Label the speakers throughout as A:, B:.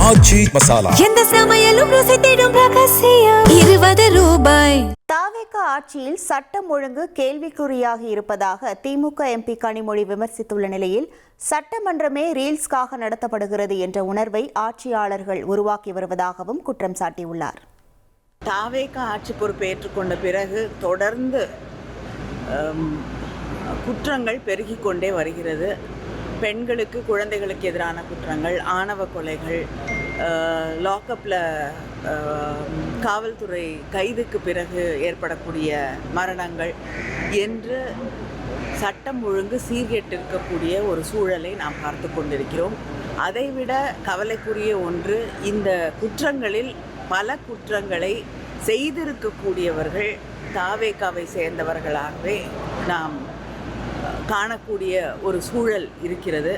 A: ஆச்சி மசாலா
B: எந்த சமையலும் ருசி தேடும் ரகசியம் 20 ரூபாய்.
C: தாவேக ஆட்சியில் சட்டம் ஒழுங்கு கேள்விக்குறியாகி இருப்பதாக திமுக எம்பி கனிமொழி விமர்சித்துள்ள நிலையில் சட்டமன்றமே ரீல்ஸ்க்காக நடத்தப்படுகிறது என்ற உணர்வை ஆட்சியாளர்கள் உருவாக்கி வருவதாகவும் குற்றம் சாட்டியுள்ளார்.
D: தாவேக ஆட்சி பொறுப்பேற்றுக்கொண்ட பிறகு தொடர்ந்து குற்றங்கள் பெருகிக் கொண்டே வருகிறது. பெண்களுக்கு, குழந்தைகளுக்கு எதிரான குற்றங்கள், ஆணவ கொலைகள், லாக்அப்பில் காவல்துறை கைதுக்கு பிறகு ஏற்படக்கூடிய மரணங்கள் என்று சட்டம் ஒழுங்கு சீர்கெட்டிருக்கக்கூடிய ஒரு சூழலை நாம் பார்த்து கொண்டிருக்கிறோம். அதைவிட கவலைக்குரிய ஒன்று, இந்த குற்றங்களில் பல குற்றங்களை செய்திருக்கக்கூடியவர்கள் தாவேகாவை சேர்ந்தவர்களாகவே நாம் காணக்கூடிய ஒரு சூழல் இருக்கிறது.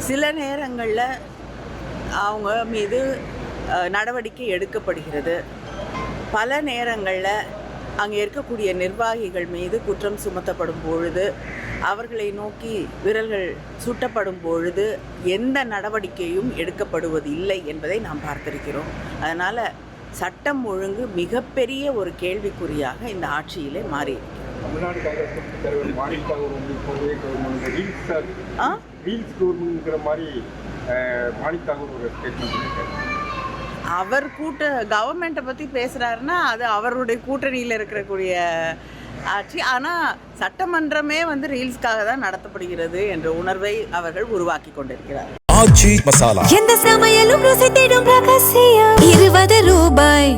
D: சில நேரங்களில் அவங்க மீது நடவடிக்கை எடுக்கப்படுகிறது. பல நேரங்களில் அங்கே இருக்கக்கூடிய நிர்வாகிகள் மீது குற்றம் சுமத்தப்படும் பொழுது, அவர்களை நோக்கி விரல்கள் சுட்டப்படும் பொழுது எந்த நடவடிக்கையும் எடுக்கப்படுவது இல்லை என்பதை நாம் பார்த்திருக்கிறோம். அதனால் சட்டம் ஒழுங்கு மிகப்பெரிய ஒரு கேள்விக்குறியாக இந்த ஆட்சியிலே மாறி
E: தமிழ்நாடு காங்கிரஸ் கட்சி தலைவர் மாநில
D: அவர் கவர்மெண்ட்டை பற்றி பேசுகிறாருன்னா அது அவருடைய கூட்டணியில் இருக்கக்கூடிய ஆட்சி. ஆனால் சட்டமன்றமே ரீல்ஸ்க்காக தான் நடத்தப்படுகிறது என்ற உணர்வை அவர்கள் உருவாக்கி கொண்டிருக்கிறார்.
A: ஆச்சி மசாலா
B: எந்த சமையலும் ருசி தேடும் ரகசியம் 20 ரூபாய்.